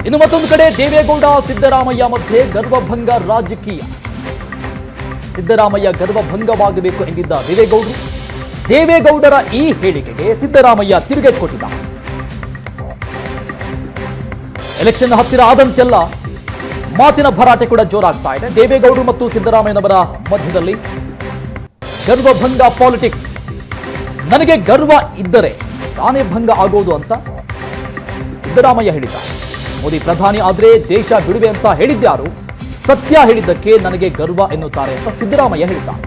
ಇನ್ನು ಮತ್ತೊಂದು ಕಡೆ ದೇವೇಗೌಡ ಸಿದ್ದರಾಮಯ್ಯ ಮಧ್ಯೆ ಗರ್ವಭಂಗ ರಾಜಕೀಯ. ಸಿದ್ದರಾಮಯ್ಯ ಗರ್ವಭಂಗವಾಗಬೇಕು ಎಂದಿದ್ದ ದೇವೇಗೌಡರ ಈ ಹೇಳಿಕೆಗೆ ಸಿದ್ದರಾಮಯ್ಯ ತಿರುಗೇಟು ಕೊಟ್ಟಿದ್ದ. ಎಲೆಕ್ಷನ್ ಹತ್ತಿರ ಆದಂತೆಲ್ಲ ಮಾತಿನ ಭರಾಟೆ ಕೂಡ ಜೋರಾಗ್ತಾ ಇದೆ. ದೇವೇಗೌಡರು ಮತ್ತು ಸಿದ್ದರಾಮಯ್ಯನವರ ಮಧ್ಯದಲ್ಲಿ ಗರ್ವಭಂಗ ಪಾಲಿಟಿಕ್ಸ್. ನನಗೆ ಗರ್ವ ಇದ್ದರೆ ತಾನೇ ಭಂಗ ಆಗೋದು ಅಂತ ಸಿದ್ದರಾಮಯ್ಯ ಹೇಳಿದ್ದಾರೆ. ಮೋದಿ ಪ್ರಧಾನಿ ಆದ್ರೆ ದೇಶ ಬಿಡುವೆ ಅಂತ ಹೇಳಿದ್ಯಾರು? ಸತ್ಯ ಹೇಳಿದ್ದಕ್ಕೆ ನನಗೆ ಗರ್ವ ಎನ್ನುತ್ತಾರೆ ಅಂತ ಸಿದ್ದರಾಮಯ್ಯ ಹೇಳಿದ್ದಾರೆ.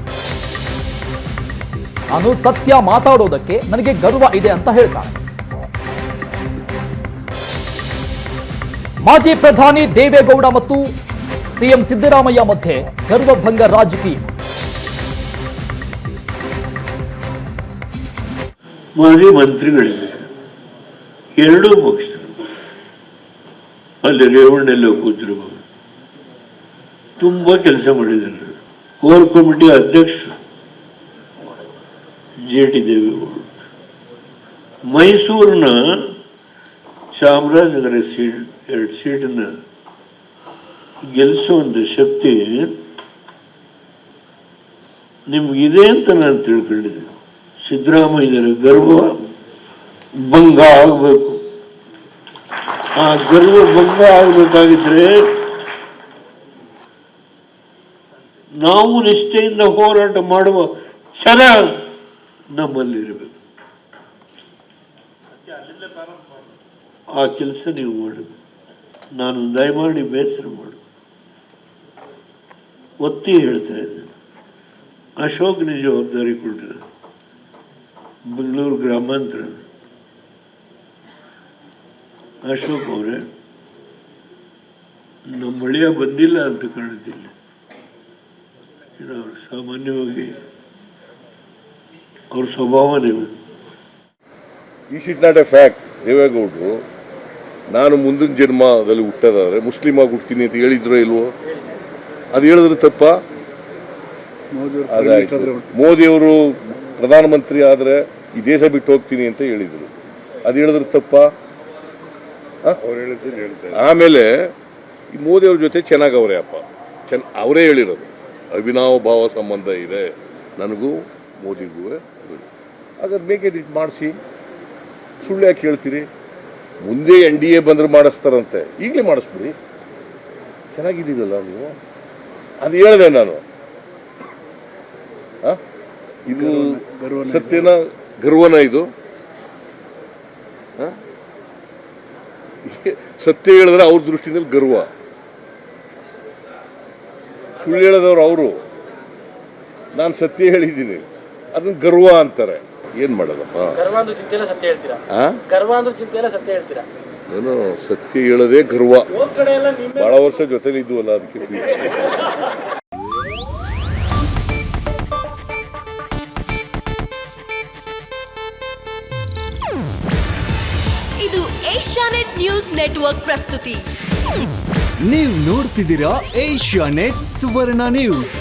ನಾನು ಸತ್ಯ ಮಾತಾಡೋದಕ್ಕೆ ನನಗೆ ಗರ್ವ ಇದೆ ಅಂತ ಹೇಳ್ತಾರೆ. ಮಾಜಿ ಪ್ರಧಾನಿ ದೇವೇಗೌಡ ಮತ್ತು ಸಿಎಂ ಸಿದ್ದರಾಮಯ್ಯ ಮಧ್ಯೆ ಗರ್ವಭಂಗ ರಾಜಕೀಯ. ಮಾಜಿ ಮಂತ್ರಿಗಳಿವೆ ಎರಡೂ ಪಕ್ಷ, ಅಲ್ಲಿ ರೇವಣ್ಣೆಲ್ಲ ಕೂತಿರುವಾಗ ತುಂಬಾ ಕೆಲಸ ಮಾಡಿದ್ದಾರೆ. ಕೋರ್ ಕಮಿಟಿ ಅಧ್ಯಕ್ಷರು ಜೆ.ಟಿ. ದೇವೇಗೌಡರು. ಮೈಸೂರಿನ ಚಾಮರಾಜನಗರ ಸೀಟ್ 2 ಸೀಟನ್ನ ಗೆಲ್ಲಿಸುವಂತ ಶಕ್ತಿ ನಿಮ್ಗಿದೆ ಅಂತ ನಾನು ತಿಳ್ಕೊಂಡಿದ್ದೆ. ಸಿದ್ದರಾಮಯ್ಯರ ಗರ್ವ ಭಂಗ ಆಗಬೇಕು. ಆ ಗರ್ವ ಭಂಗ ಆಗಬೇಕಾಗಿದ್ರೆ ನಾವು ನಿಷ್ಠೆಯಿಂದ ಹೋರಾಟ ಮಾಡುವ ಛಲ ನಮ್ಮಲ್ಲಿರಬೇಕು. ಆ ಕೆಲಸ ನೀವು ಮಾಡಬೇಕು. ನಾನು ದಯಮಾಡಿ ಬೇಸರ ಮಾಡು ಒತ್ತಿ ಹೇಳ್ತಾ ಇದ್ದೇನೆ. ಅಶೋಕ್ನ ಜವಾಬ್ದಾರಿ ಕೊಟ್ಟಿದ್ದಾರೆ, ಬೆಂಗಳೂರು ಗ್ರಾಮಾಂತರ. ಅಶೋಕ್ ಅವರೇ, ನಮ್ಮ ಮಳೆಯ ಬಂದಿಲ್ಲ ಅಂತ ಕಾಣುತ್ತಿಲ್ಲ. ಅವರು ಸಾಮಾನ್ಯವಾಗಿ ಅವ್ರ ಸ್ವಭಾವನೇ. Is it not a fact? ದೇವೇಗೌಡರು ನಾನು ಮುಂದಿನ ಜನ್ಮದಲ್ಲಿ ಹುಟ್ಟೋದಾದ್ರೆ ಮುಸ್ಲಿಂ ಆಗಿ ಹುಡ್ತೀನಿ ಅಂತ ಹೇಳಿದ್ರು ಇಲ್ವೋ? ಅದು ಹೇಳಿದ್ರೆ ತಪ್ಪ? ಮೋದಿಯವರು ಪ್ರಧಾನಮಂತ್ರಿ ಆದರೆ ಈ ದೇಶ ಬಿಟ್ಟು ಹೋಗ್ತೀನಿ ಅಂತ ಹೇಳಿದ್ರು, ಅದು ಹೇಳಿದ್ರೆ ತಪ್ಪ? ಆಮೇಲೆ ಈ ಮೋದಿಯವ್ರ ಜೊತೆ ಚೆನ್ನಾಗವ್ರೆ ಅಪ್ಪ, ಅವರೇ ಹೇಳಿರೋದು ಅವಿನಾವ ಭಾವ ಸಂಬಂಧ ಇದೆ ನನಗೂ ಮೋದಿಗೂ. ಹಾಗಾದ್ರೆ ಮೇಕ್ ಇಟ್ ಮಾಡಿಸಿ, ಸುಳ್ಳು ಯಾಕೆ ಹೇಳ್ತೀರಿ? ಮುಂದೆ NDA ಬಂದ್ರೆ ಮಾಡಿಸ್ತಾರಂತೆ, ಈಗಲೇ ಮಾಡಿಸ್ಬಿಡಿ. ಚೆನ್ನಾಗಿದ್ದೀರಲ್ಲ ನೀವು, ಅದು ಹೇಳಿದೆ ನಾನು. ಇದು ಸತ್ಯನ ಗರ್ವನ? ಇದು ಸತ್ಯ ಹೇಳಿದ್ರೆ ಅವ್ರ ದೃಷ್ಟಿನಲ್ಲಿ ಗರ್ವ, ಸುಳ್ಳು ಹೇಳಿದವ್ರು ಅವರು. ನಾನು ಸತ್ಯ ಹೇಳಿದ್ದೀನಿ, ಅದನ್ನ ಗರ್ವ ಅಂತಾರೆ. ಏನ್ ಮಾಡೋದಪ್ಪ? ನಾನು ಸತ್ಯ ಹೇಳೋದೇ ಗರ್ವ. ಬಹಳ ವರ್ಷ ಜೊತೆಲಿ ಇದ್ವಲ್ಲ, ಅದಕ್ಕೆ. ಇದು ಏಷ್ಯಾನೆಟ್ ನ್ಯೂಸ್ ನೆಟ್ವರ್ಕ್ ಪ್ರಸ್ತುತಿ. ನೀವು ನೋಡ್ತಿದ್ದೀರಾ ಏಷ್ಯಾನೆಟ್ ಸುವರ್ಣ ನ್ಯೂಸ್.